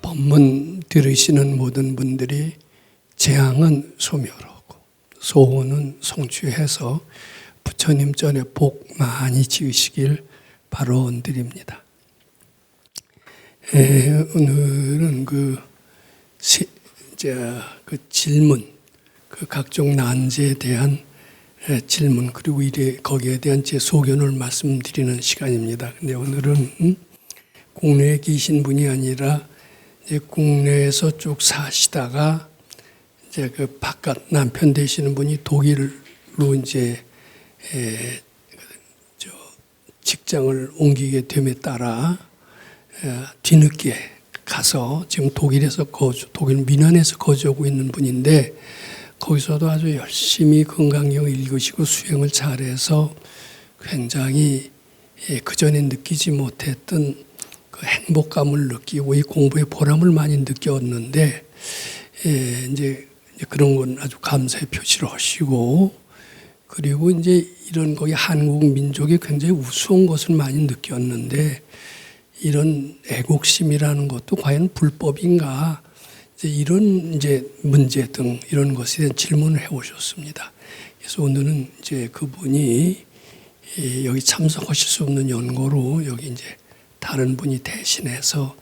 법문 들으시는 모든 분들이 재앙은 소멸하고 소원은 성취해서 부처님 전에 복 많이 지으시길 바라드립니다. 오늘은 그 질문, 그 각종 난제에 대한 질문, 그리고 거기에 대한 제 소견을 말씀드리는 시간입니다. 근데 오늘은 국내에 계신 분이 아니라 이제 국내에서 쭉 사시다가 이제 그 바깥 남편 되시는 분이 독일로 이제 직장을 옮기게 됨에 따라 뒤늦게 가서 지금 독일에서 독일 미넨에서 거주하고 있는 분인데, 거기서도 아주 열심히 건강경 읽으시고 수행을 잘해서 굉장히 그전에 느끼지 못했던 그 행복감을 느끼고 이 공부의 보람을 많이 느꼈는데, 이제 그런 건 아주 감사의 표시를 하시고, 그리고 이제 이런 거기 한국 민족이 굉장히 우스운 것을 많이 느꼈는데, 이런 애국심이라는 것도 과연 불법인가? 이런 이제 문제 등 이런 것에 대한 질문을 해오셨습니다. 그래서 오늘은 이제 그분이 여기 참석하실 수 없는 연고로 여기 이제 다른 분이 대신해서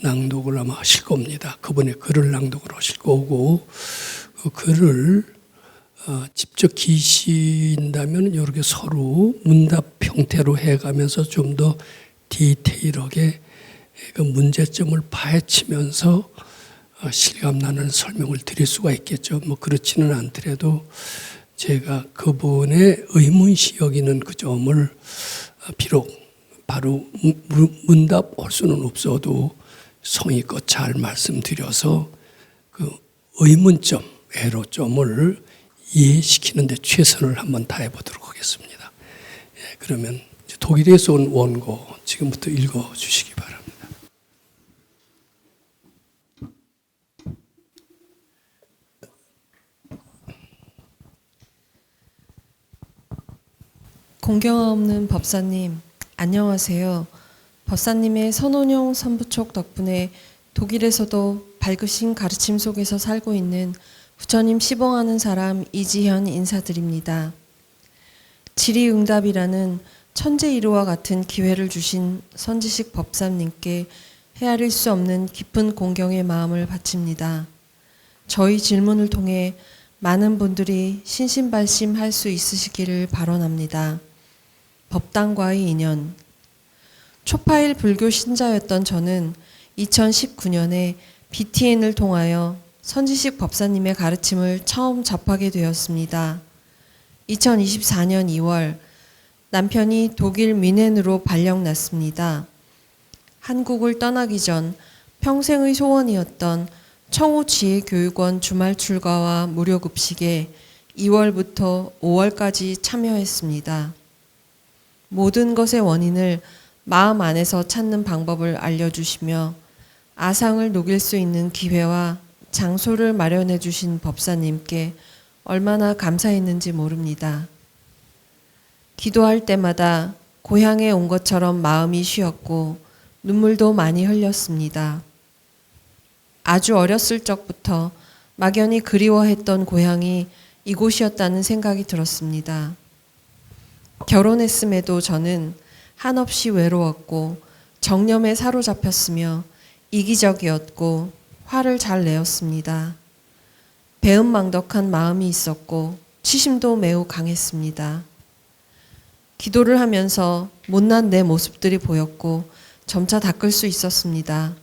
낭독을 아마 하실 겁니다. 그분의 글을 낭독을 하실 거고, 그 글을 직접 기신다면 이렇게 서로 문답 형태로 해가면서 좀 더 디테일하게 그 문제점을 파헤치면서 실감나는 설명을 드릴 수가 있겠죠. 뭐 그렇지는 않더라도 제가 그분의 의문시 여기는 그 점을 비록 바로 문답할 수는 없어도 성의껏 잘 말씀드려서 그 의문점, 애로점을 이해시키는 데 최선을 한번 다해 보도록 하겠습니다. 그러면 독일에서 온 원고 지금부터 읽어 주시기 바랍니다. 공경 없는 법사님, 안녕하세요. 법사님의 선원용 선부촉 덕분에 독일에서도 밝으신 가르침 속에서 살고 있는 부처님 시봉하는 사람 이지현 인사드립니다. 질의응답이라는 천재일호와 같은 기회를 주신 선지식 법사님께 헤아릴 수 없는 깊은 공경의 마음을 바칩니다. 저희 질문을 통해 많은 분들이 신신발심할 수 있으시기를 발언합니다. 법당과의 인연. 초파일 불교 신자였던 저는 2019년에 BTN을 통하여 선지식 법사님의 가르침을 처음 접하게 되었습니다. 2024년 2월 남편이 독일 미넨으로 발령났습니다. 한국을 떠나기 전 평생의 소원이었던 청우지혜교육원 주말 출가와 무료 급식에 2월부터 5월까지 참여했습니다. 모든 것의 원인을 마음 안에서 찾는 방법을 알려주시며 아상을 녹일 수 있는 기회와 장소를 마련해 주신 법사님께 얼마나 감사했는지 모릅니다. 기도할 때마다 고향에 온 것처럼 마음이 쉬었고 눈물도 많이 흘렸습니다. 아주 어렸을 적부터 막연히 그리워했던 고향이 이곳이었다는 생각이 들었습니다. 결혼했음에도 저는 한없이 외로웠고 정념에 사로잡혔으며 이기적이었고 화를 잘 내었습니다. 배은망덕한 마음이 있었고 치심도 매우 강했습니다. 기도를 하면서 못난 내 모습들이 보였고 점차 닦을 수 있었습니다.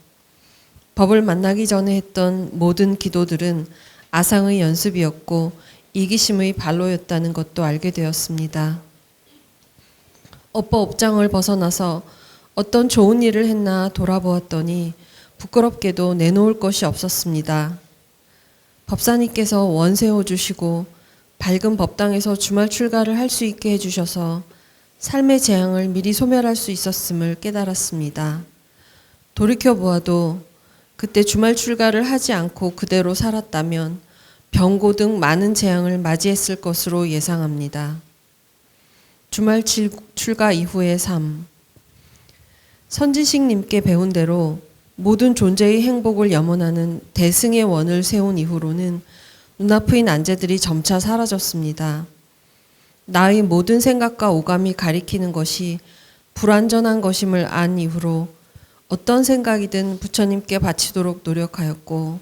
법을 만나기 전에 했던 모든 기도들은 아상의 연습이었고 이기심의 발로였다는 것도 알게 되었습니다. 업장을 벗어나서 어떤 좋은 일을 했나 돌아보았더니 부끄럽게도 내놓을 것이 없었습니다. 법사님께서 원세호 주시고 밝은 법당에서 주말 출가를 할 수 있게 해주셔서 삶의 재앙을 미리 소멸할 수 있었음을 깨달았습니다. 돌이켜보아도 그때 주말 출가를 하지 않고 그대로 살았다면 병고 등 많은 재앙을 맞이했을 것으로 예상합니다. 주말 출가 이후의 삶. 선지식님께 배운 대로 모든 존재의 행복을 염원하는 대승의 원을 세운 이후로는 눈앞의 난제들이 점차 사라졌습니다. 나의 모든 생각과 오감이 가리키는 것이 불완전한 것임을 안 이후로 어떤 생각이든 부처님께 바치도록 노력하였고,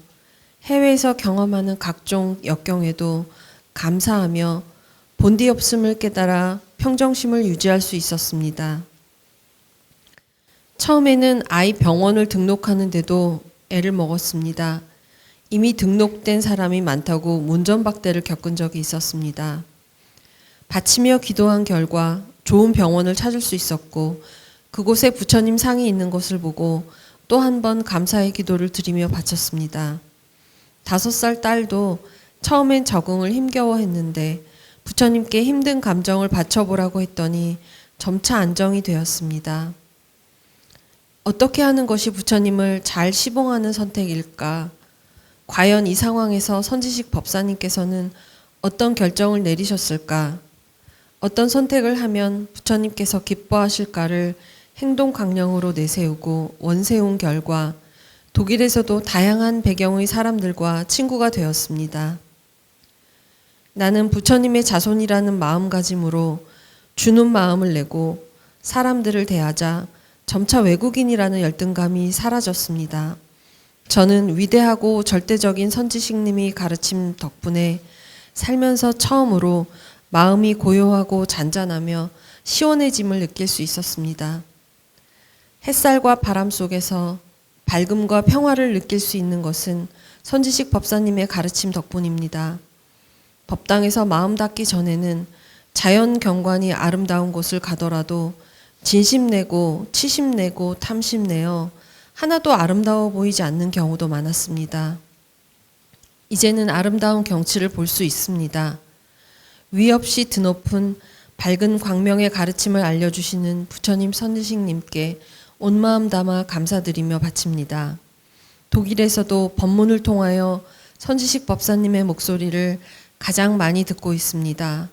해외에서 경험하는 각종 역경에도 감사하며 본디 없음을 깨달아 평정심을 유지할 수 있었습니다. 처음에는 아이 병원을 등록하는데도 애를 먹었습니다. 이미 등록된 사람이 많다고 문전박대를 겪은 적이 있었습니다. 바치며 기도한 결과 좋은 병원을 찾을 수 있었고, 그곳에 부처님 상이 있는 것을 보고 또 한 번 감사의 기도를 드리며 바쳤습니다. 5살 딸도 처음엔 적응을 힘겨워했는데 부처님께 힘든 감정을 바쳐보라고 했더니 점차 안정이 되었습니다. 어떻게 하는 것이 부처님을 잘 시봉하는 선택일까? 과연 이 상황에서 선지식 법사님께서는 어떤 결정을 내리셨을까? 어떤 선택을 하면 부처님께서 기뻐하실까를 행동 강령으로 내세우고 원세운 결과 독일에서도 다양한 배경의 사람들과 친구가 되었습니다. 나는 부처님의 자손이라는 마음가짐으로 주는 마음을 내고 사람들을 대하자 점차 외국인이라는 열등감이 사라졌습니다. 저는 위대하고 절대적인 선지식님이 가르침 덕분에 살면서 처음으로 마음이 고요하고 잔잔하며 시원해짐을 느낄 수 있었습니다. 햇살과 바람 속에서 밝음과 평화를 느낄 수 있는 것은 선지식 법사님의 가르침 덕분입니다. 법당에서 마음 닫기 전에는 자연 경관이 아름다운 곳을 가더라도 진심 내고 치심 내고 탐심 내어 하나도 아름다워 보이지 않는 경우도 많았습니다. 이제는 아름다운 경치를 볼 수 있습니다. 위 없이 드높은 밝은 광명의 가르침을 알려주시는 부처님 선지식님께 온 마음 담아 감사드리며 바칩니다. 독일에서도 법문을 통하여 선지식 법사님의 목소리를 가장 많이 듣고 있습니다.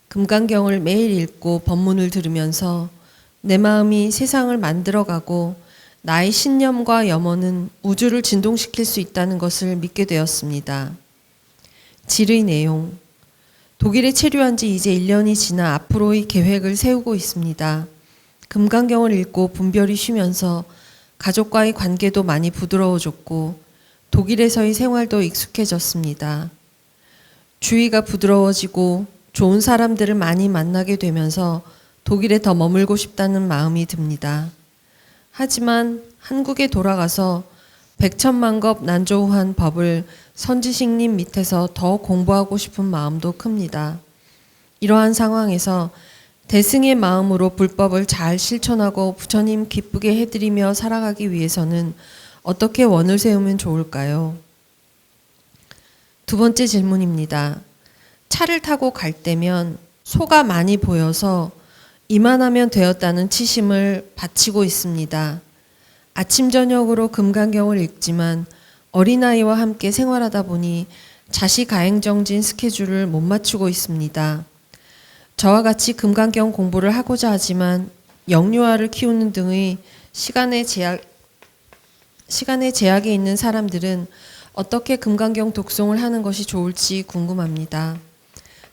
금강경을 매일 읽고 법문을 들으면서 내 마음이 세상을 만들어가고 나의 신념과 염원은 우주를 진동시킬 수 있다는 것을 믿게 되었습니다. 질의 내용. 독일에 체류한 지 이제 1년이 지나 앞으로의 계획을 세우고 있습니다. 금강경을 읽고 분별이 쉬면서 가족과의 관계도 많이 부드러워졌고 독일에서의 생활도 익숙해졌습니다. 주위가 부드러워지고 좋은 사람들을 많이 만나게 되면서 독일에 더 머물고 싶다는 마음이 듭니다. 하지만 한국에 돌아가서 백천만겁 난조한 법을 선지식님 밑에서 더 공부하고 싶은 마음도 큽니다. 이러한 상황에서 대승의 마음으로 불법을 잘 실천하고 부처님 기쁘게 해드리며 살아가기 위해서는 어떻게 원을 세우면 좋을까요? 2번째 질문입니다. 차를 타고 갈 때면 소가 많이 보여서 이만하면 되었다는 치심을 바치고 있습니다. 아침 저녁으로 금강경을 읽지만 어린아이와 함께 생활하다 보니 자시 가행정진 스케줄을 못 맞추고 있습니다. 저와 같이 금강경 공부를 하고자 하지만 영유아를 키우는 등의 시간의 제약이 있는 사람들은 어떻게 금강경 독송을 하는 것이 좋을지 궁금합니다.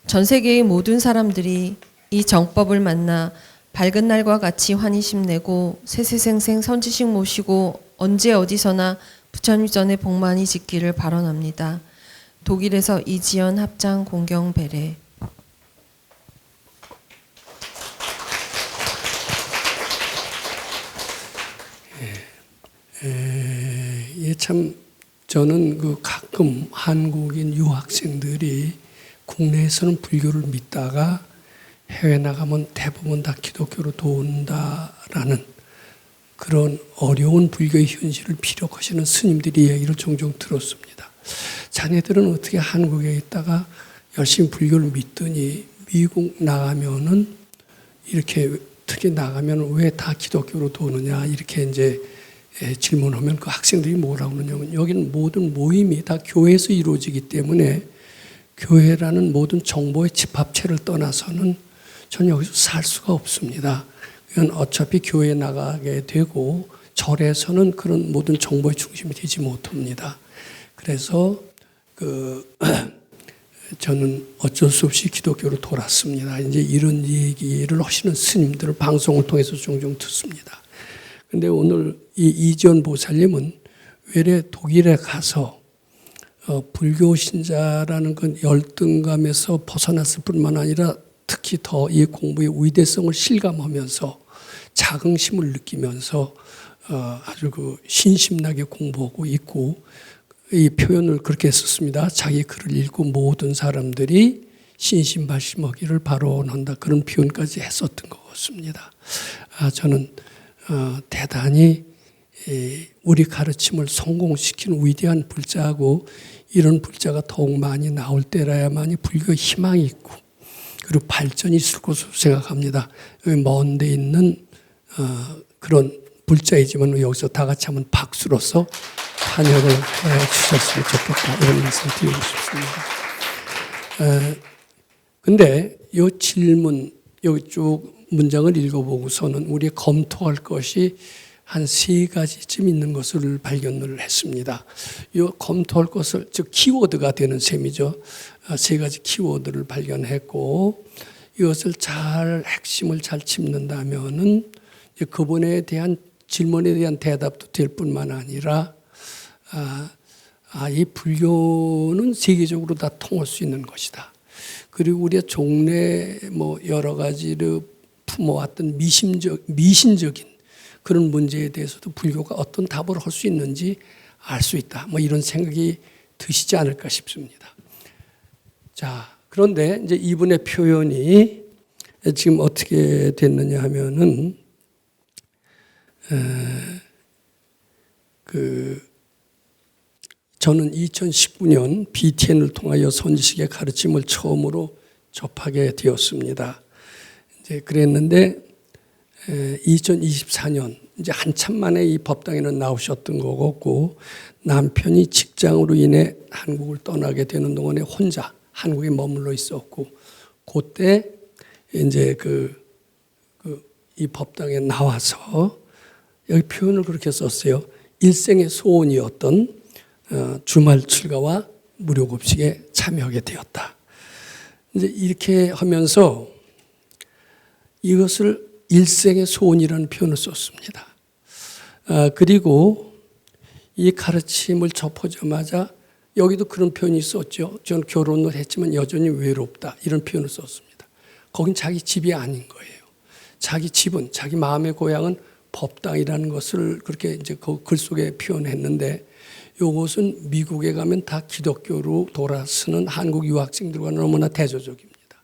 전 세계의 모든 사람들이 이 정법을 만나 밝은 날과 같이 환희심 내고 세세생생 선지식 모시고 언제 어디서나 부처님 전에 복 많이 짓기를 발언합니다. 독일에서 이지연 합장 공경 배례. 참 저는 가끔 한국인 유학생들이 국내에서는 불교를 믿다가 해외 나가면 대부분 다 기독교로 도운다라는 그런 어려운 불교의 현실을 피력하시는 스님들이 얘기를 종종 들었습니다. 자네들은 어떻게 한국에 있다가 열심히 불교를 믿더니 미국 나가면은 이렇게 특히 나가면 왜 다 기독교로 도느냐 이렇게 이제 질문하면 그 학생들이 뭐라고 그러냐면 여기는 모든 모임이 다 교회에서 이루어지기 때문에 교회라는 모든 정보의 집합체를 떠나서는 전 여기서 살 수가 없습니다. 이건 어차피 교회에 나가게 되고 절에서는 그런 모든 정보의 중심이 되지 못합니다. 그래서 저는 어쩔 수 없이 기독교로 돌았습니다. 이제 이런 얘기를 하시는 스님들을 방송을 통해서 종종 듣습니다. 근데 오늘 이 이지연 보살님은 외래 독일에 가서 불교 신자라는 건 열등감에서 벗어났을 뿐만 아니라 특히 더 이 공부의 위대성을 실감하면서 자긍심을 느끼면서 아주 신심나게 공부하고 있고, 이 표현을 그렇게 썼습니다. 자기 글을 읽고 모든 사람들이 신심발심하기를 바라온다. 그런 표현까지 했었던 것 같습니다. 저는 대단히 우리 가르침을 성공시키는 위대한 불자고, 이런 불자가 더욱 많이 나올 때라야만이 불교의 희망이 있고 그리고 발전이 있을 것으로 생각합니다. 먼 데 있는 그런 불자이지만 여기서 다 같이 한번 박수로서 환영을 해 주셨으면 좋겠다, 이런 말씀 드리고 싶습니다. 근데 이 질문, 여기 쭉 문장을 읽어보고서는 우리 검토할 것이 한 3가지쯤 있는 것을 발견을 했습니다. 이 검토할 것을, 즉 키워드가 되는 셈이죠. 3가지 키워드를 발견했고, 이것을 핵심을 잘 짚는다면은 그분에 대한 질문에 대한 대답도 될 뿐만 아니라 이 불교는 세계적으로 다 통할 수 있는 것이다. 그리고 우리가 종래 여러 가지를 품어왔던 미신적인 그런 문제에 대해서도 불교가 어떤 답을 할 수 있는지 알 수 있다. 이런 생각이 드시지 않을까 싶습니다. 자, 그런데 이제 이분의 표현이 지금 어떻게 됐느냐 하면은 저는 2019년 BTN을 통하여 선지식의 가르침을 처음으로 접하게 되었습니다. 이제 그랬는데 2024년 이제 한참 만에 이 법당에는 나오셨던 것 같고, 남편이 직장으로 인해 한국을 떠나게 되는 동안에 혼자 한국에 머물러 있었고, 그때 이제 이 법당에 나와서 여기 표현을 그렇게 썼어요. 일생의 소원이었던 주말 출가와 무료급식에 참여하게 되었다. 이제 이렇게 하면서 이것을 일생의 소원이라는 표현을 썼습니다. 그리고 이 가르침을 접하자마자 여기도 그런 표현이 있었죠. 저는 결혼을 했지만 여전히 외롭다, 이런 표현을 썼습니다. 거긴 자기 집이 아닌 거예요. 자기 집은, 자기 마음의 고향은 법당이라는 것을 그렇게 이제 그 글 속에 표현했는데, 이것은 미국에 가면 다 기독교로 돌아서는 한국 유학생들과 너무나 대조적입니다.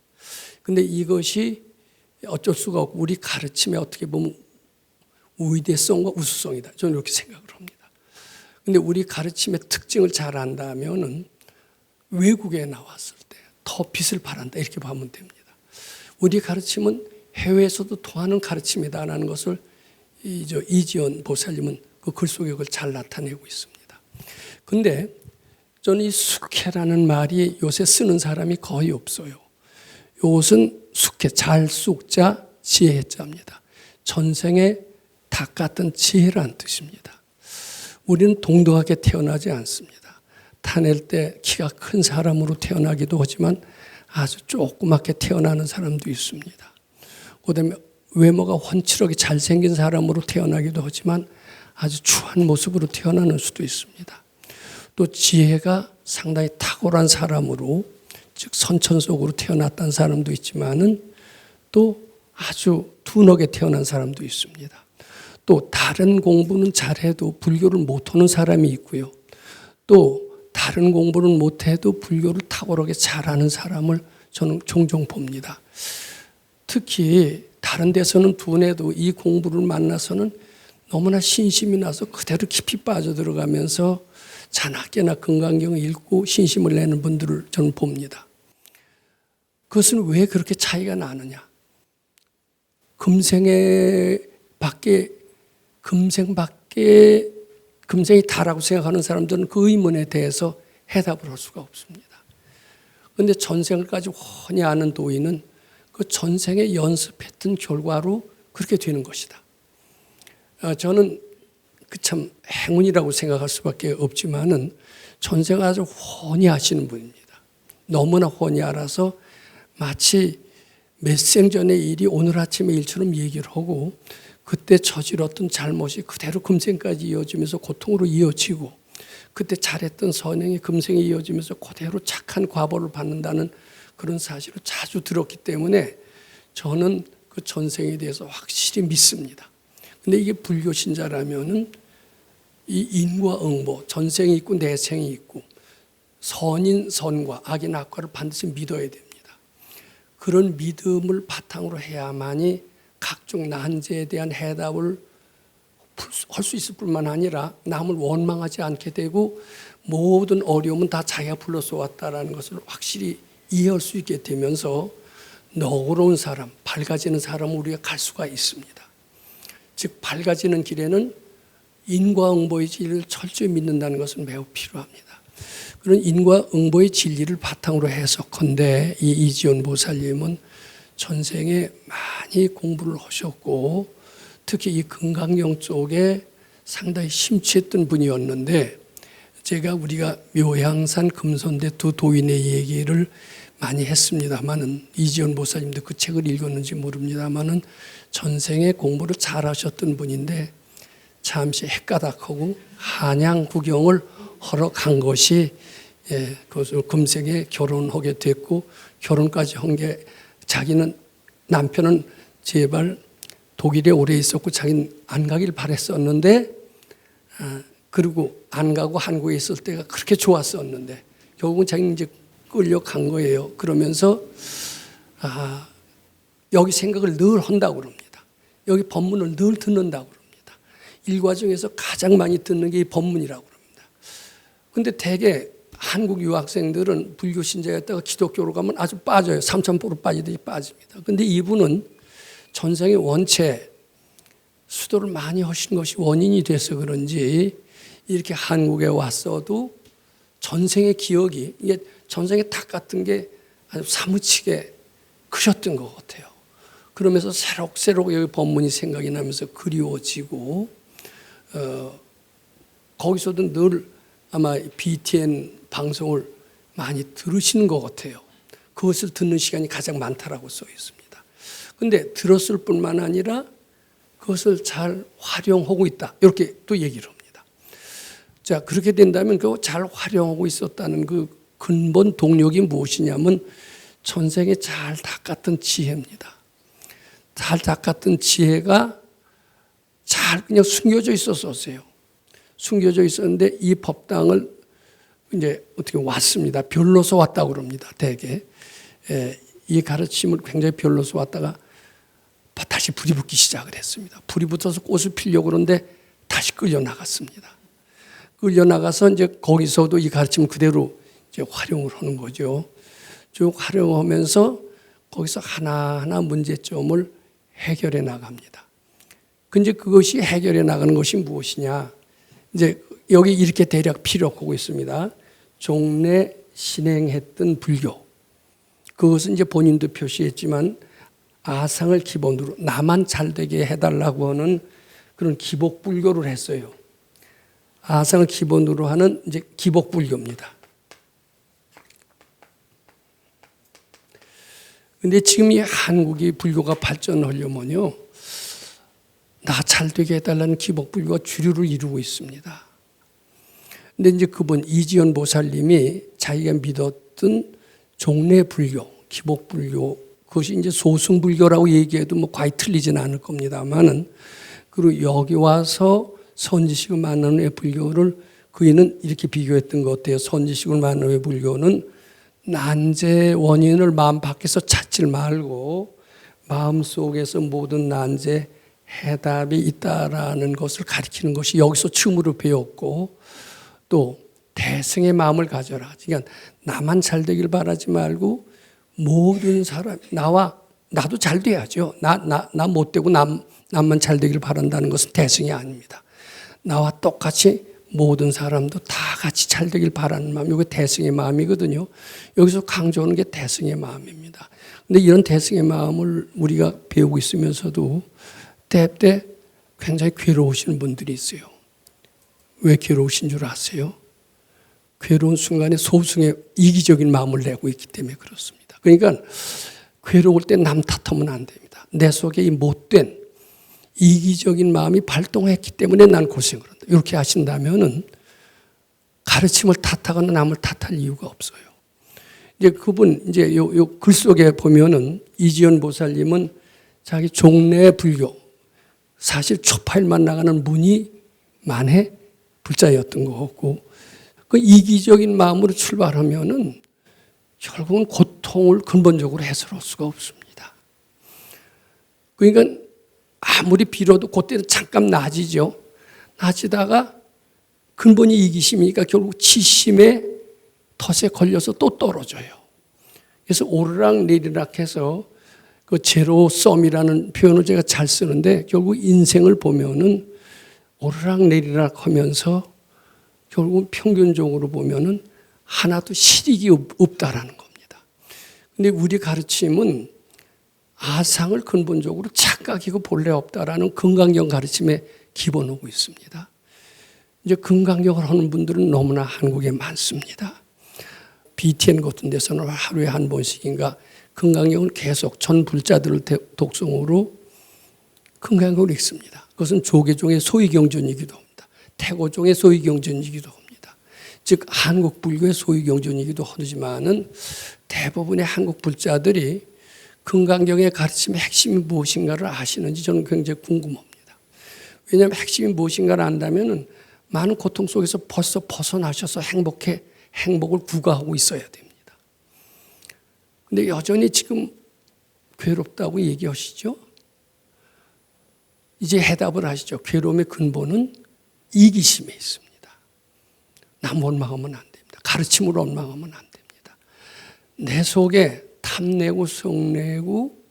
근데 이것이 어쩔 수가 없고 우리 가르침에 어떻게 보면 위대성과 우수성이다, 저는 이렇게 생각을 합니다. 근데 우리 가르침의 특징을 잘 안다면은 외국에 나왔을 때 더 빛을 발한다, 이렇게 보면 됩니다. 우리 가르침은 해외에서도 통하는 가르침이다라는 것을 이지연 보살님은 그 글 속에 그걸 잘 나타내고 있습니다. 근데 저는 이 숙해라는 말이 요새 쓰는 사람이 거의 없어요. 이것은 숙해, 잘 쑥자, 지혜자입니다. 전생에 닭 같은 지혜란 뜻입니다. 우리는 동등하게 태어나지 않습니다. 타낼 때 키가 큰 사람으로 태어나기도 하지만 아주 조그맣게 태어나는 사람도 있습니다. 그다음에 외모가 훤칠하게 잘생긴 사람으로 태어나기도 하지만 아주 추한 모습으로 태어나는 수도 있습니다. 또 지혜가 상당히 탁월한 사람으로, 즉 선천 속으로 태어났다는 사람도 있지만은 또 아주 둔하게 태어난 사람도 있습니다. 또 다른 공부는 잘해도 불교를 못하는 사람이 있고요. 또 다른 공부는 못해도 불교를 탁월하게 잘하는 사람을 저는 종종 봅니다. 특히 다른 데서는 둔해도 이 공부를 만나서는 너무나 신심이 나서 그대로 깊이 빠져들어가면서 자나깨나 금강경을 읽고 신심을 내는 분들을 저는 봅니다. 그것은 왜 그렇게 차이가 나느냐? 금생이 다라고 생각하는 사람들은 그 의문에 대해서 해답을 할 수가 없습니다. 그런데 전생을까지 훤히 아는 도인은 그 전생에 연습했던 결과로 그렇게 되는 것이다. 저는 그 참 행운이라고 생각할 수밖에 없지만은 전생을 아주 훤히 아시는 분입니다. 너무나 훤히 알아서 마치 몇 생 전의 일이 오늘 아침의 일처럼 얘기를 하고 그때 저질렀던 잘못이 그대로 금생까지 이어지면서 고통으로 이어지고 그때 잘했던 선행이 금생에 이어지면서 그대로 착한 과보를 받는다는 그런 사실을 자주 들었기 때문에 저는 그 전생에 대해서 확실히 믿습니다. 근데 이게 불교 신자라면은 이 인과 응보, 전생이 있고 내생이 있고 선인 선과 악인 악과를 반드시 믿어야 됩니다. 그런 믿음을 바탕으로 해야만이 각종 난제에 대한 해답을 할 수 있을 뿐만 아니라 남을 원망하지 않게 되고 모든 어려움은 다 자기가 불러서 왔다라는 것을 확실히 이해할 수 있게 되면서 너그러운 사람, 밝아지는 사람을 우리가 갈 수가 있습니다. 즉 밝아지는 길에는 인과응보의 진리를 철저히 믿는다는 것은 매우 필요합니다. 그런 인과응보의 진리를 바탕으로 해석한데 이 이지연 보살님은 전생에 많이 공부를 하셨고 특히 이 금강경 쪽에 상당히 심취했던 분이었는데 제가 우리가 묘향산 금손대 두 도인의 얘기를 많이 했습니다만은 이지연 보살님도 그 책을 읽었는지 모릅니다만은 전생에 공부를 잘하셨던 분인데 잠시 헷가닥하고 한양 구경을 하러 간 것이 그것을 금생에 결혼하게 됐고 결혼까지 한 게 자기는 남편은 제발 독일에 오래 있었고 자기는 안 가길 바랬었는데 그리고 안 가고 한국에 있을 때가 그렇게 좋았었는데 결국은 자기는 이제 끌려간 거예요. 그러면서 여기 생각을 늘 한다고 그럽니다. 여기 법문을 늘 듣는다고 그럽니다. 일과 중에서 가장 많이 듣는 게 이 법문이라고 그럽니다. 근데 대개 한국 유학생들은 불교 신자였다가 기독교로 가면 아주 빠져요. 삼천포로 빠지듯이 빠집니다. 근데 이분은 전생에 원체 수도를 많이 하신 것이 원인이 돼서 그런지 이렇게 한국에 왔어도 전생의 기억이 이게 전생의 탁 같은 게 아주 사무치게 크셨던 것 같아요. 그러면서 새록새록 여기 법문이 생각이 나면서 그리워지고 거기서도 늘 아마 BTN 방송을 많이 들으시는 것 같아요. 그것을 듣는 시간이 가장 많다라고 써 있습니다. 그런데 들었을 뿐만 아니라 그것을 잘 활용하고 있다. 이렇게 또 얘기를 합니다. 자, 그렇게 된다면 그 잘 활용하고 있었다는 그 근본 동력이 무엇이냐면 전생에 잘 닦았던 지혜입니다. 잘 닦았던 지혜가 잘 그냥 숨겨져 있었어요. 숨겨져 있었는데 이 법당을 이제 어떻게 왔습니다. 별로서 왔다고 그럽니다. 대개 이 가르침을 굉장히 별로서 왔다가 다시 불이 붙기 시작을 했습니다. 불이 붙어서 꽃을 피려고 그러는데 다시 끌려 나갔습니다. 끌려 나가서 이제 거기서도 이 가르침을 그대로 이제 활용을 하는 거죠. 쭉 활용하면서 거기서 하나하나 문제점을 해결해 나갑니다. 근데 그것이 해결해 나가는 것이 무엇이냐? 이제 여기 이렇게 대략 피력하고 있습니다. 종래 신행했던 불교. 그것은 이제 본인도 표시했지만 아상을 기본으로 나만 잘되게 해달라고 하는 그런 기복불교를 했어요. 아상을 기본으로 하는 이제 기복불교입니다. 근데 지금 이 한국이 불교가 발전하려면요, 나 잘되게 해달라는 기복불교가 주류를 이루고 있습니다. 근데 이제 그분 이지연 보살님이 자기가 믿었던 종래불교, 기복불교, 그것이 이제 소승불교라고 얘기해도 뭐 과히 틀리지는 않을 겁니다만은, 그리고 여기 와서 선지식을 만나는 후의 불교를 그이는 이렇게 비교했던 것 같아요. 선지식을 만나는 후의 불교는 난제의 원인을 마음 밖에서 찾지 말고 마음속에서 모든 난제 해답이 있다라는 것을 가리키는 것이 여기서 처음으로 배웠고, 또 대승의 마음을 가져라. 그러니까 나만 잘 되길 바라지 말고 모든 사람, 나도 잘 돼야죠. 나 못 되고 남만 잘 되길 바란다는 것은 대승이 아닙니다. 나와 똑같이 모든 사람도 다 같이 잘 되길 바라는 마음, 이게 대승의 마음이거든요. 여기서 강조하는 게 대승의 마음입니다. 근데 이런 대승의 마음을 우리가 배우고 있으면서도 때때 굉장히 괴로우시는 분들이 있어요. 왜 괴로우신 줄 아세요? 괴로운 순간에 소승의 이기적인 마음을 내고 있기 때문에 그렇습니다. 그러니까 괴로울 때 남 탓하면 안 됩니다. 내 속에 이 못된 이기적인 마음이 발동했기 때문에 난 고생을 한다. 이렇게 하신다면은 가르침을 탓하거나 남을 탓할 이유가 없어요. 이제 그분 이제 요 글 속에 보면은 이지연 보살님은 자기 종래 불교 사실 초파일만 나가는 문이 만해 불자였던 것 같고 그 이기적인 마음으로 출발하면은 결국은 고통을 근본적으로 해소할 수가 없습니다. 그러니까 아무리 빌어도 그때는 잠깐 나아지죠. 나아지다가 근본이 이기심이니까 결국 치심의 덫에 걸려서 또 떨어져요. 그래서 오르락 내리락 해서 그 제로 썸이라는 표현을 제가 잘 쓰는데 결국 인생을 보면은 오르락 내리락 하면서 결국 평균적으로 보면은 하나도 실익이 없다라는 겁니다. 근데 우리 가르침은 아상을 근본적으로 착각이고 본래 없다라는 금강경 가르침에 기본하고 있습니다. 이제 금강경을 하는 분들은 너무나 한국에 많습니다. BTN 같은 데서는 하루에 한 번씩인가 금강경을 계속 전 불자들을 독송으로 금강경을 읽습니다. 그것은 조계종의 소위경전이기도 합니다. 태고종의 소위경전이기도 합니다. 즉 한국 불교의 소위경전이기도 하지만은 대부분의 한국 불자들이 금강경의 가르침의 핵심이 무엇인가를 아시는지 저는 굉장히 궁금합니다. 왜냐하면 핵심이 무엇인가를 안다면은 많은 고통 속에서 벌써 벗어나셔서 행복을 구가하고 있어야 됩니다. 근데 여전히 지금 괴롭다고 얘기하시죠? 이제 해답을 하시죠. 괴로움의 근본은 이기심에 있습니다. 남 원망하면 안 됩니다. 가르침으로 원망하면 안 됩니다. 내 속에 탐내고 성내고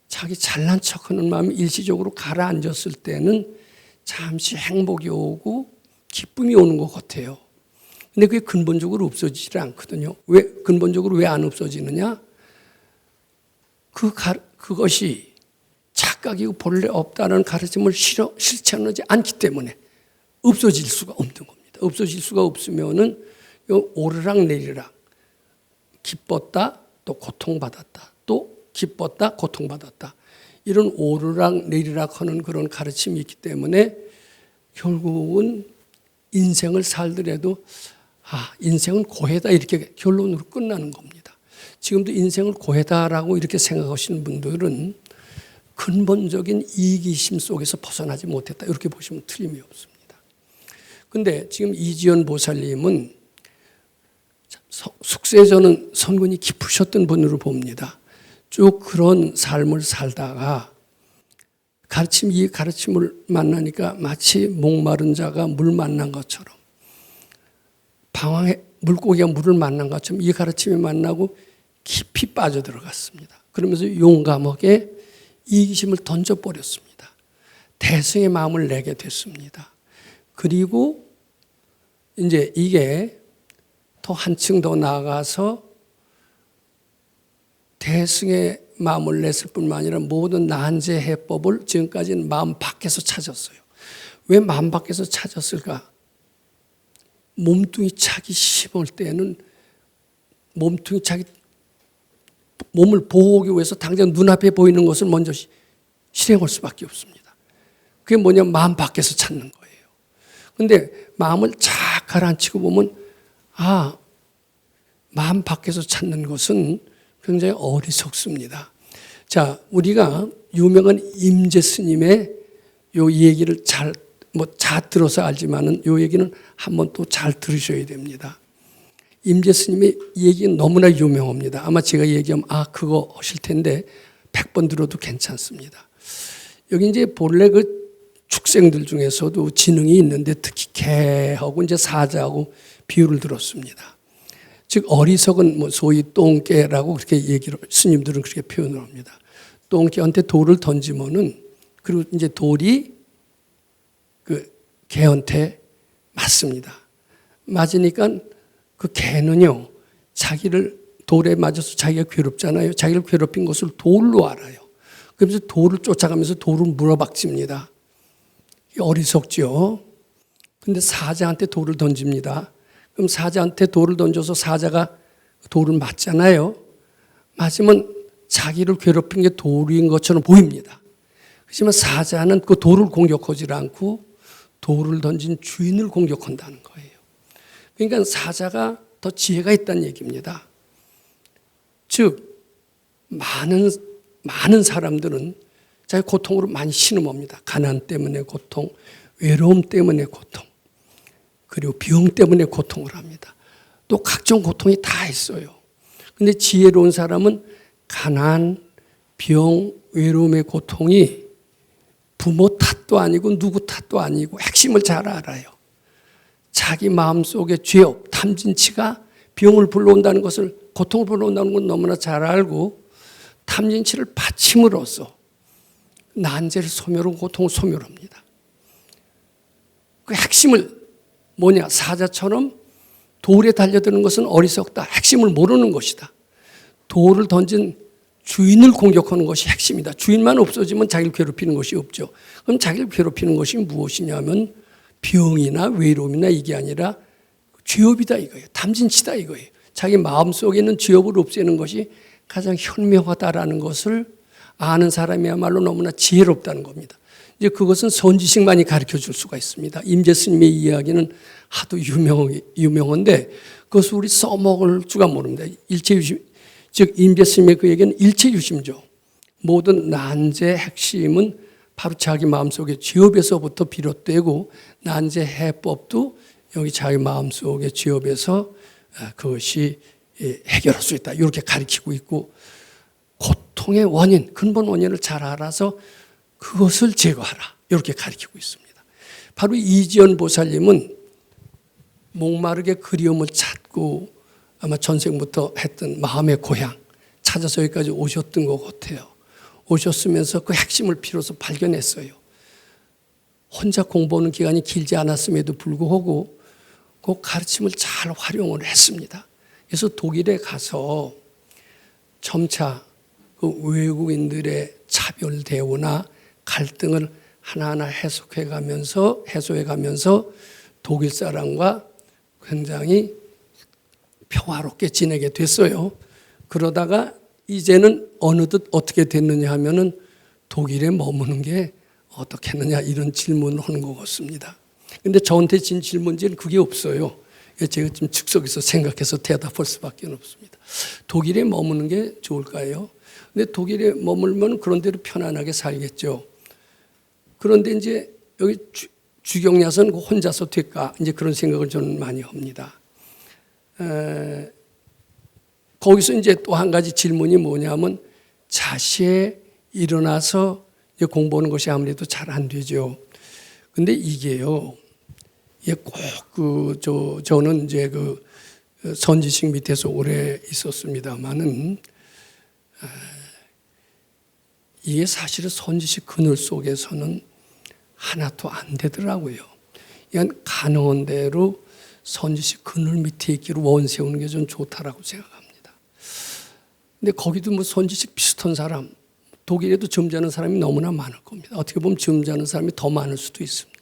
자기 잘난 척하는 마음이 일시적으로 가라앉았을 때는 잠시 행복이 오고 기쁨이 오는 것 같아요. 근데 그게 근본적으로 없어지지 않거든요. 근본적으로 왜 안 없어지느냐? 그것이 착각이고 본래 없다는 가르침을 실천하지 않기 때문에 없어질 수가 없는 겁니다. 없어질 수가 없으면은 오르락 내리락 기뻤다 또 고통받았다 또 기뻤다 고통받았다 이런 오르락 내리락 하는 그런 가르침이 있기 때문에 결국은 인생을 살더라도 인생은 고해다 이렇게 결론으로 끝나는 겁니다. 지금도 인생을 고해다라고 이렇게 생각하시는 분들은 근본적인 이기심 속에서 벗어나지 못했다 이렇게 보시면 틀림이 없습니다. 그런데 지금 이지연 보살님은 숙세저는 선근이 깊으셨던 분으로 봅니다. 쭉 그런 삶을 살다가 이 가르침을 만나니까 마치 목마른 자가 물 만난 것처럼 물고기가 물을 만난 것처럼 이 가르침이 만나고 깊이 빠져들어갔습니다. 그러면서 용감하게 이기심을 던져버렸습니다. 대승의 마음을 내게 됐습니다. 그리고 이제 이게 더 한층 더 나아가서 대승의 마음을 냈을 뿐만 아니라 모든 난제 해법을 지금까지는 마음 밖에서 찾았어요. 왜 마음 밖에서 찾았을까? 몸뚱이 차기 심을 때는 몸뚱이 차기 몸을 보호하기 위해서 당장 눈앞에 보이는 것을 먼저 실행할 수밖에 없습니다. 그게 뭐냐면 마음 밖에서 찾는 거예요. 그런데 마음을 착 가라앉히고 보면 마음 밖에서 찾는 것은 굉장히 어리석습니다. 자, 우리가 유명한 임재 스님의 요 얘기를 잘 들어서 알지만은 요 얘기는 한번 또 잘 들으셔야 됩니다. 임재 스님의 얘기는 너무나 유명합니다. 아마 제가 얘기하면 그거 하실 텐데 100번 들어도 괜찮습니다. 여기 이제 본래 그 축생들 중에서도 지능이 있는데 특히 개하고 이제 사자하고 비유를 들었습니다. 즉 어리석은 소위 똥개라고 그렇게 스님들은 그렇게 표현을 합니다. 똥개한테 돌을 던지면은 그리고 이제 돌이 그 개한테 맞습니다. 맞으니까 그 개는요 자기를 돌에 맞아서 자기가 괴롭잖아요. 자기를 괴롭힌 것을 돌로 알아요. 그래서 돌을 쫓아가면서 돌을 물어박습니다. 어리석죠. 근데 사자한테 돌을 던집니다. 그럼 사자한테 돌을 던져서 사자가 돌을 맞잖아요. 맞으면 자기를 괴롭힌 게 돌인 것처럼 보입니다. 하지만 사자는 그 돌을 공격하지 않고 돌을 던진 주인을 공격한다는 거예요. 그러니까 사자가 더 지혜가 있다는 얘기입니다. 즉 많은 사람들은 자기 고통으로 많이 신음합니다. 가난 때문에 고통, 외로움 때문에 고통, 그리고 병 때문에 고통을 합니다. 또 각종 고통이 다 있어요. 근데 지혜로운 사람은 가난, 병, 외로움의 고통이 부모 탓도 아니고 누구 탓도 아니고 핵심을 잘 알아요. 자기 마음속에 죄업, 탐진치가 병을 불러온다는 것을, 고통을 불러온다는 건 너무나 잘 알고 탐진치를 받침으로써 난제를 소멸하고 고통을 소멸합니다. 그 핵심을 뭐냐? 사자처럼 돌에 달려드는 것은 어리석다. 핵심을 모르는 것이다. 돌을 던진 주인을 공격하는 것이 핵심이다. 주인만 없어지면 자기를 괴롭히는 것이 없죠. 그럼 자기를 괴롭히는 것이 무엇이냐면 병이나 외로움이나 이게 아니라 죄업이다 이거예요. 탐진치다 이거예요. 자기 마음속에 있는 죄업을 없애는 것이 가장 현명하다라는 것을 아는 사람이야말로 너무나 지혜롭다는 겁니다. 이제 그것은 선지식만이 가르쳐 줄 수가 있습니다. 임재 스님의 이야기는 하도 유명한데 그것을 우리 써먹을 줄가 모릅니다. 일체유심, 즉 임재 스님의 그 얘기는 일체유심조. 모든 난제의 핵심은 바로 자기 마음속의 죄업에서부터 비롯되고 난제 해법도 여기 자기 마음속의 죄업에서 그것이 해결할 수 있다. 이렇게 가르치고 있고 고통의 원인, 근본 원인을 잘 알아서 그것을 제거하라. 이렇게 가르치고 있습니다. 바로 이지연 보살님은 목마르게 그리움을 찾고 아마 전생부터 했던 마음의 고향 찾아서 여기까지 오셨던 것 같아요. 오셨으면서 그 핵심을 비로소 발견했어요. 혼자 공부하는 기간이 길지 않았음에도 불구하고 그 가르침을 잘 활용을 했습니다. 그래서 독일에 가서 점차 그 외국인들의 차별 대우나 갈등을 하나하나 해소해가면서 독일 사람과 굉장히 평화롭게 지내게 됐어요. 그러다가 이제는 어느덧 어떻게 됐느냐 하면은 독일에 머무는 게 어떻겠느냐 이런 질문을 하는 것 같습니다. 근데 저한테 진 질문지는 그게 없어요. 제가 좀 즉석에서 생각해서 대답할 수밖에 없습니다. 독일에 머무는 게 좋을까요? 근데 독일에 머물면 그런 대로 편안하게 살겠죠. 그런데 이제 여기 주경야선 혼자서 될까? 이제 그런 생각을 저는 많이 합니다. 거기서 이제 또 한 가지 질문이 뭐냐면 자시에 일어나서 이제 공부하는 것이 아무래도 잘 안 되죠. 근데 이게요, 저는 이제 그 선지식 밑에서 오래 있었습니다만은 이게 사실은 선지식 그늘 속에서는 하나도 안 되더라고요. 이건 가능한 대로 선지식 그늘 밑에 있기로 원 세우는 게 좀 좋다라고 생각합니다. 근데 거기도 뭐 선지식 비슷한 사람, 독일에도 점잖은 사람이 너무나 많을 겁니다. 어떻게 보면 점잖은 사람이 더 많을 수도 있습니다.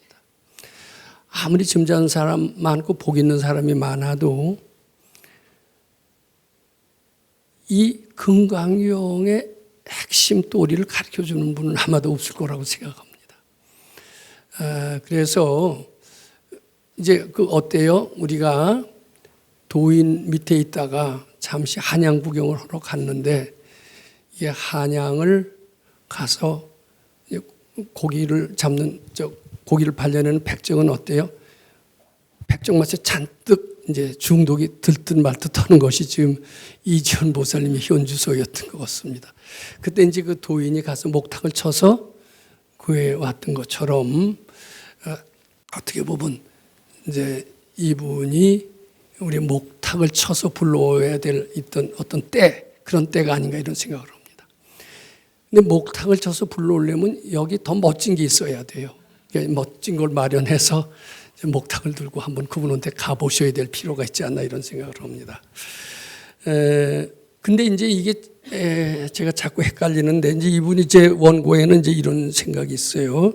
아무리 점잖은 사람 많고 복 있는 사람이 많아도 이 금강경의 핵심 도리를 가르쳐주는 분은 아마도 없을 거라고 생각합니다. 그래서 이제 그 어때요? 우리가 도인 밑에 있다가 잠시 한양 구경을 하러 갔는데 이 한양을 가서 고기를 잡는 고기를 발려내는 백정은 어때요? 백정 맛에 잔뜩 이제 중독이 들듯 말듯 하는 것이 지금 이지연 보살님의 현주소였던 것 같습니다. 그때 이제 그 도인이 가서 목탁을 쳐서 구해 왔던 것처럼 어떻게 보면 이제 이분이 우리 목탁을 쳐서 불러와야 될 있던 어떤 때, 그런 때가 아닌가 이런 생각을 합니다. 근데 목탁을 쳐서 불러오려면 여기 더 멋진 게 있어야 돼요. 멋진 걸 마련해서 목탁을 들고 한번 그분한테 가보셔야 될 필요가 있지 않나 이런 생각을 합니다. 근데 이제 이게 제가 자꾸 헷갈리는데 이제 이분이 제 원고에는 이제 이런 생각이 있어요.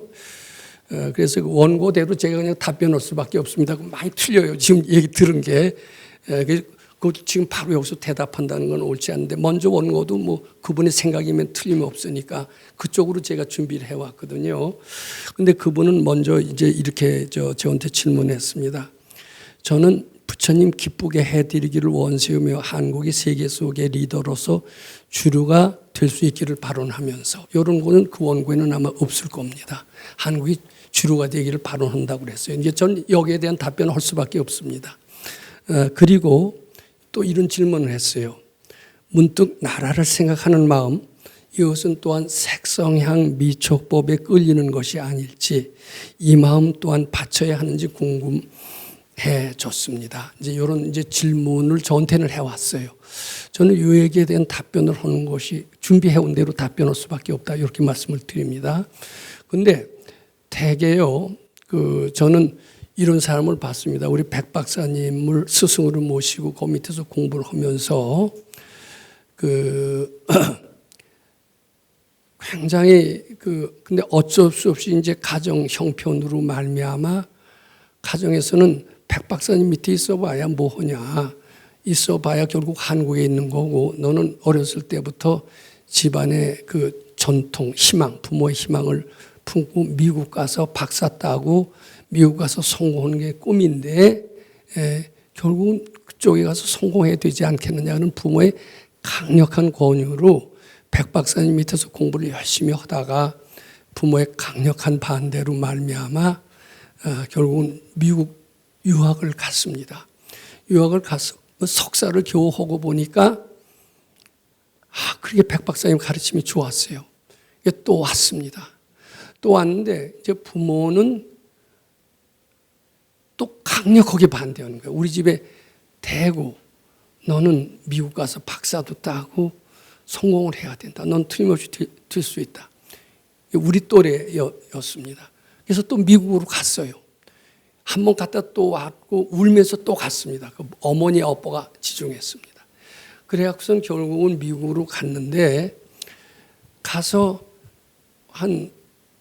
그래서 그 원고대로 제가 그냥 답변할 수밖에 없습니다. 많이 틀려요. 지금 얘기 들은 게. 그 지금 바로 여기서 대답한다는 건 옳지 않은데 먼저 원고도 뭐 그분의 생각이면 틀림없으니까 그쪽으로 제가 준비를 해왔거든요. 근데 그분은 먼저 이제 이렇게 저한테 질문했습니다. 저는 부처님 기쁘게 해드리기를 원세우며 한국이 세계 속의 리더로서 주류가 될 수 있기를 발언하면서 이런 거는 그 원고에는 아마 없을 겁니다. 한국이 주류가 되기를 발언한다고 그랬어요. 이제 전 여기에 대한 답변을 할 수밖에 없습니다. 그리고 또 이런 질문을 했어요. 문득 나라를 생각하는 마음, 이것은 또한 색성향 미촉법에 끌리는 것이 아닐지 이 마음 또한 바쳐야 하는지 궁금해졌습니다. 이제 이런 이제 질문을 저한테는 해왔어요. 저는 이 얘기에 대한 답변을 하는 것이 준비해온 대로 답변할 수밖에 없다 이렇게 말씀을 드립니다. 근데 대개요, 저는 이런 사람을 봤습니다. 우리 백 박사님을 스승으로 모시고 그 밑에서 공부를 하면서 굉장히 근데 어쩔 수 없이 이제 가정 형편으로 말미암아 가정에서는 백 박사님 밑에 있어봐야 뭐하냐, 있어봐야 결국 한국에 있는 거고 너는 어렸을 때부터 집안의 그 전통 희망, 부모의 희망을 품고 미국 가서 박사 따고 미국 가서 성공하는 게 꿈인데 결국은 그쪽에 가서 성공해야 되지 않겠느냐는 부모의 강력한 권유로 백 박사님 밑에서 공부를 열심히 하다가 부모의 강력한 반대로 말미암아 결국은 미국 유학을 갔습니다. 유학을 가서 석사를 겨우 하고 보니까 그렇게 백 박사님 가르침이 좋았어요. 또 왔습니다. 또 왔는데 이제 부모는 또 강력하게 반대하는 거예요. 우리 집에 대고 너는 미국 가서 박사도 따고 성공을 해야 된다. 넌 틀림없이 될 수 있다. 우리 또래였습니다. 그래서 또 미국으로 갔어요. 한 번 갔다 또 왔고 울면서 또 갔습니다. 그 어머니 아빠가 지중했습니다. 그래갖고선 결국은 미국으로 갔는데 가서 한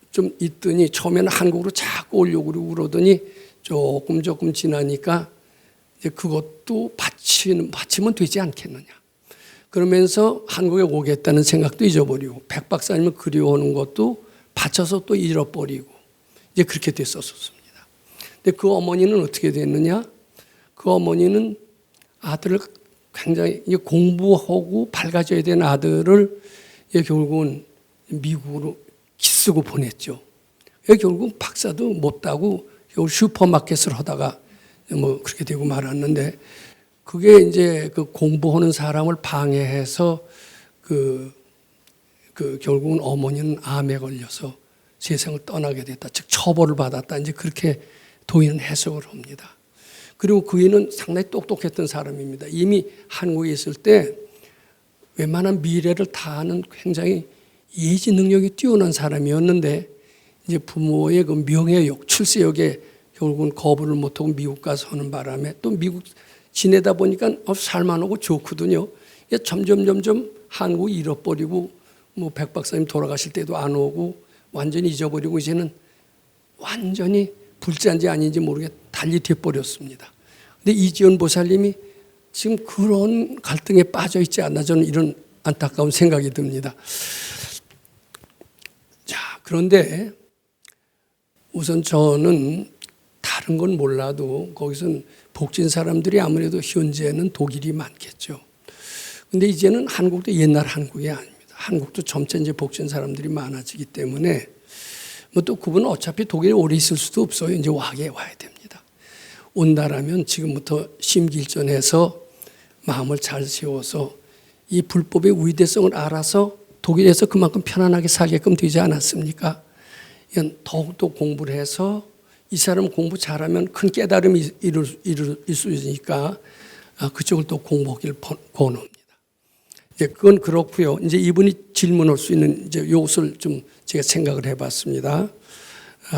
좀 있더니 처음에는 한국으로 자꾸 오려고 그러더니 조금 지나니까 이제 그것도 바치면 되지 않겠느냐. 그러면서 한국에 오겠다는 생각도 잊어버리고 백 박사님을 그리워하는 것도 바쳐서 또 잃어버리고 이제 그렇게 됐었습니다. 근데 그 어머니는 어떻게 됐느냐? 그 어머니는 아들을 굉장히 공부하고 밝아져야 되는 아들을 결국은 미국으로 기쓰고 보냈죠. 결국 박사도 못 따고 슈퍼마켓을 하다가 뭐 그렇게 되고 말았는데 그게 이제 그 공부하는 사람을 방해해서 결국은 어머니는 암에 걸려서 세상을 떠나게 됐다. 즉 처벌을 받았다. 이제 그렇게 도인은 해석을 합니다. 그리고 그 애는 상당히 똑똑했던 사람입니다. 이미 한국에 있을 때 웬만한 미래를 다 아는 굉장히 예지 능력이 뛰어난 사람이었는데 이제 부모의 그 명예욕, 출세욕에 결국은 거부를 못하고 미국 가서 하는 바람에 또 미국 지내다 보니까 살만하고 좋거든요. 점점 한국 잃어버리고 뭐 백 박사님 돌아가실 때도 안 오고 완전히 잊어버리고 이제는 완전히 불자인지 아닌지 모르게 달리 돼버렸습니다. 근데 이지연 보살님이 지금 그런 갈등에 빠져 있지 않나 저는 이런 안타까운 생각이 듭니다. 자, 그런데 우선 저는 다른 건 몰라도 거기서는 복진 사람들이 아무래도 현재는 독일이 많겠죠. 근데 이제는 한국도 옛날 한국이 아닙니다. 한국도 점차 이제 복진 사람들이 많아지기 때문에 뭐 또 그분은 어차피 독일에 오래 있을 수도 없어요. 이제 와야 됩니다. 온다라면 지금부터 심기일전해서 마음을 잘 세워서 이 불법의 위대성을 알아서 독일에서 그만큼 편안하게 살게끔 되지 않았습니까? 이건 더욱더 공부를 해서 이 사람 공부 잘하면 큰 깨달음이 이룰 수 있으니까 그쪽을 또 공부하기를 권합니다. 이제 그건 그렇고요. 이제 이분이 질문할 수 있는 이제 요것을 좀 제가 생각을 해봤습니다.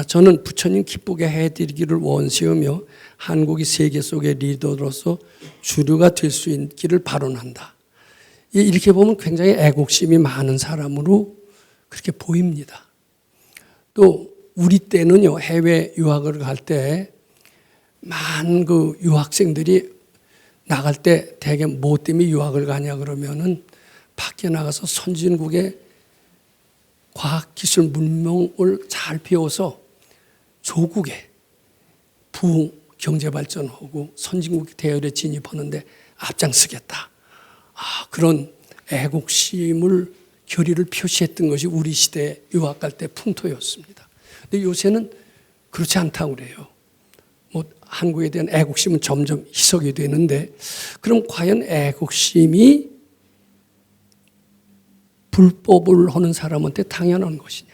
저는 부처님 기쁘게 해드리기를 원세우며 한국이 세계 속의 리더로서 주류가 될 수 있기를 발언한다. 이렇게 보면 굉장히 애국심이 많은 사람으로 그렇게 보입니다. 또 우리 때는요, 해외 유학을 갈 때 많은 그 유학생들이 나갈 때 대개 뭐 때문에 유학을 가냐 그러면은 밖에 나가서 선진국의 과학기술 문명을 잘 배워서 조국의 부흥, 경제발전하고 선진국 대열에 진입하는데 앞장서겠다. 그런 애국심을 결의를 표시했던 것이 우리 시대 유학 갈 때 풍토였습니다. 근데 요새는 그렇지 않다고 그래요. 뭐 한국에 대한 애국심은 점점 희석이 되는데 그럼 과연 애국심이 불법을 하는 사람한테 당연한 것이냐?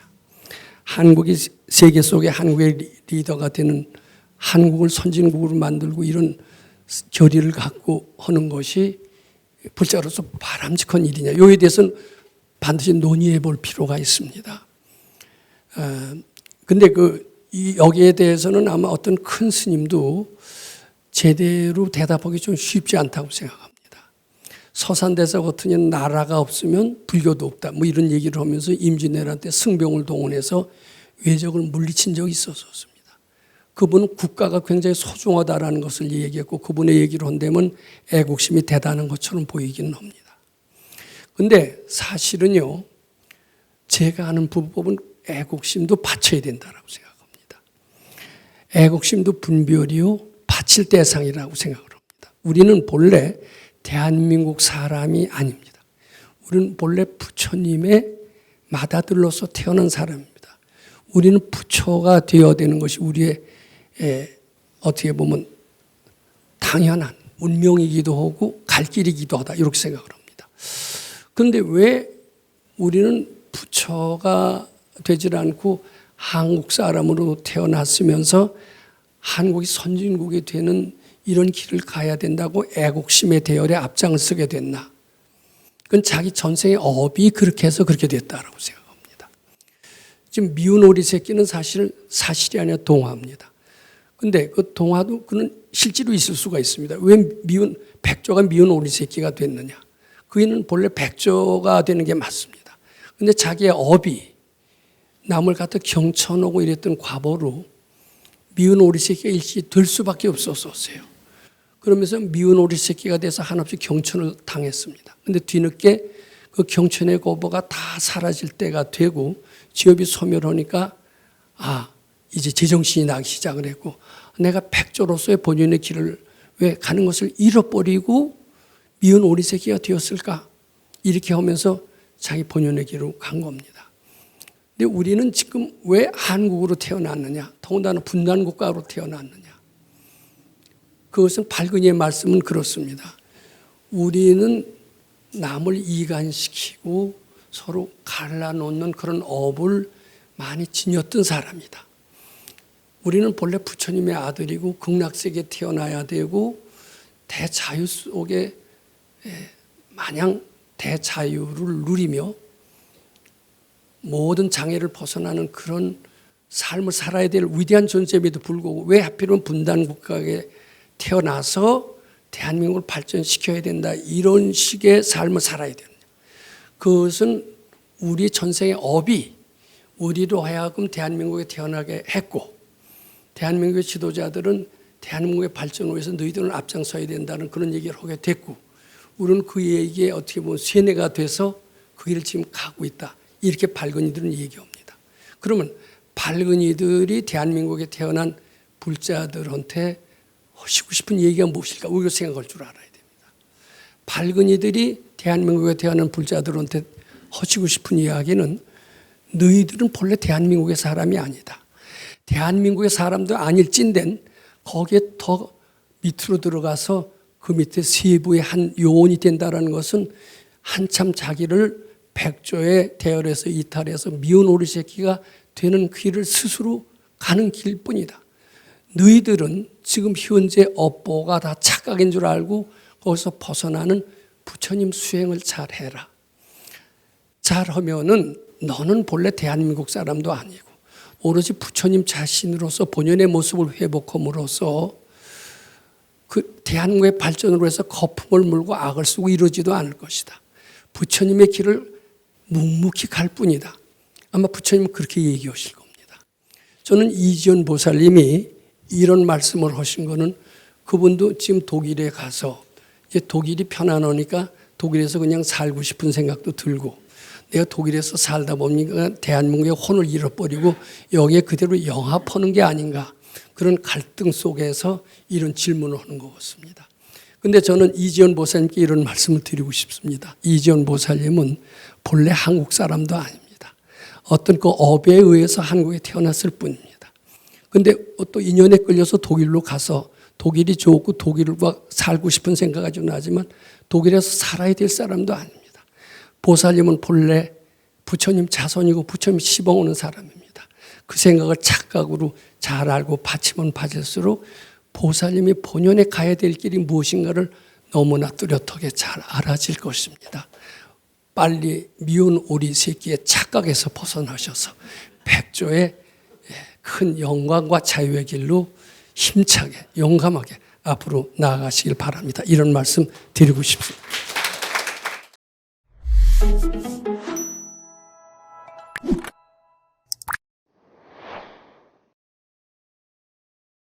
한국이 세계 속에 한국의 리더가 되는 한국을 선진국으로 만들고 이런 결의를 갖고 하는 것이 불자로서 바람직한 일이냐? 여기에 대해서는 반드시 논의해 볼 필요가 있습니다. 근데 여기에 대해서는 아마 어떤 큰 스님도 제대로 대답하기 좀 쉽지 않다고 생각합니다. 서산대사 같은 경우는 나라가 없으면 불교도 없다. 뭐 이런 얘기를 하면서 임진왜란 때 승병을 동원해서 외적을 물리친 적이 있었습니다. 그분은 국가가 굉장히 소중하다라는 것을 얘기했고 그분의 얘기를 한다면 애국심이 대단한 것처럼 보이기는 합니다. 그런데 사실은요, 제가 아는 불법은 애국심도 바쳐야 된다고 생각합니다. 애국심도 분별이요, 바칠 대상이라고 생각을 합니다. 우리는 본래 대한민국 사람이 아닙니다. 우리는 본래 부처님의 맏아들로서 태어난 사람입니다. 우리는 부처가 되어야 되는 것이 우리의 어떻게 보면 당연한 운명이기도 하고 갈 길이기도 하다 이렇게 생각을 합니다. 그런데 왜 우리는 부처가 되질 않고 한국 사람으로 태어났으면서 한국이 선진국이 되는 이런 길을 가야 된다고 애국심의 대열에 앞장을 서게 됐나? 그건 자기 전생의 업이 그렇게 해서 그렇게 됐다라고 생각합니다. 지금 미운 오리 새끼는 사실이 아니라 동화입니다. 근데 그 동화도 그는 실제로 있을 수가 있습니다. 왜 백조가 미운 오리 새끼가 됐느냐? 그이는 본래 백조가 되는 게 맞습니다. 근데 자기의 업이 남을 갖다 경천하고 이랬던 과보로 미운 오리 새끼가 일시 될 수밖에 없었어요. 그러면서 미운 오리 새끼가 돼서 한없이 경천을 당했습니다. 근데 뒤늦게 그 경천의 거부가 다 사라질 때가 되고 지업이 소멸하니까 이제 제정신이 나기 시작을 했고 내가 백조로서의 본연의 길을 왜 가는 것을 잃어버리고 미운 오리 새끼가 되었을까? 이렇게 하면서 자기 본연의 길로 간 겁니다. 근데 우리는 지금 왜 한국으로 태어났느냐? 더군다나 분단국가로 태어났느냐? 그것은 발근이의 말씀은 그렇습니다. 우리는 남을 이간시키고 서로 갈라놓는 그런 업을 많이 지녔던 사람이다. 우리는 본래 부처님의 아들이고 극락세계에 태어나야 되고 대자유 속에 마냥 대자유를 누리며 모든 장애를 벗어나는 그런 삶을 살아야 될 위대한 존재임에도 불구하고 왜 하필이면 분단국가에 태어나서 대한민국을 발전시켜야 된다 이런 식의 삶을 살아야 되느냐. 그것은 우리 전생의 업이 우리로 하여금 대한민국에 태어나게 했고 대한민국의 지도자들은 대한민국의 발전을 위해서 너희들은 앞장서야 된다는 그런 얘기를 하게 됐고 우리는 그 얘기에 어떻게 보면 세뇌가 돼서 그 길을 지금 가고 있다. 이렇게 발근이들은 얘기합니다. 그러면 발근이들이 대한민국에 태어난 불자들한테 하시고 싶은 얘기가 무엇일까? 우리가 생각할 줄 알아야 됩니다. 발근이들이 대한민국에 태어난 불자들한테 하시고 싶은 이야기는 너희들은 본래 대한민국의 사람이 아니다. 대한민국의 사람도 아닐진된 거기에 더 밑으로 들어가서 그 밑에 세부의 한 요원이 된다는 것은 한참 자기를 백조의 대열에서 이탈해서 미운 오리 새끼가 되는 길을 스스로 가는 길뿐이다. 너희들은 지금 현재 업보가 다 착각인 줄 알고 거기서 벗어나는 부처님 수행을 잘해라. 잘하면은 너는 본래 대한민국 사람도 아니고 오로지 부처님 자신으로서 본연의 모습을 회복함으로써 그 대한민국의 발전으로 해서 거품을 물고 악을 쓰고 이러지도 않을 것이다. 부처님의 길을 묵묵히 갈 뿐이다. 아마 부처님은 그렇게 얘기하실 겁니다. 저는 이지연 보살님이 이런 말씀을 하신 거는 그분도 지금 독일에 가서 이제 독일이 편안하니까 독일에서 그냥 살고 싶은 생각도 들고 내가 독일에서 살다 보니까 대한민국의 혼을 잃어버리고 여기에 그대로 영합하는 게 아닌가 그런 갈등 속에서 이런 질문을 하는 것 같습니다. 그런데 저는 이지연 보살님께 이런 말씀을 드리고 싶습니다. 이지연 보살님은 본래 한국 사람도 아닙니다. 어떤 그 업에 의해서 한국에 태어났을 뿐입니다. 그런데 또 인연에 끌려서 독일로 가서 독일이 좋고 독일과 살고 싶은 생각이 좀 나지만 독일에서 살아야 될 사람도 아닙니다. 보살님은 본래 부처님 자손이고 부처님 시봉 오는 사람입니다. 그 생각을 착각으로 잘 알고 받치면 받을수록 보살님이 본연에 가야 될 길이 무엇인가를 너무나 뚜렷하게 잘 알아질 것입니다. 빨리 미운 오리 새끼의 착각에서 벗어나셔서 백조의 큰 영광과 자유의 길로 힘차게 용감하게 앞으로 나아가시길 바랍니다. 이런 말씀 드리고 싶습니다.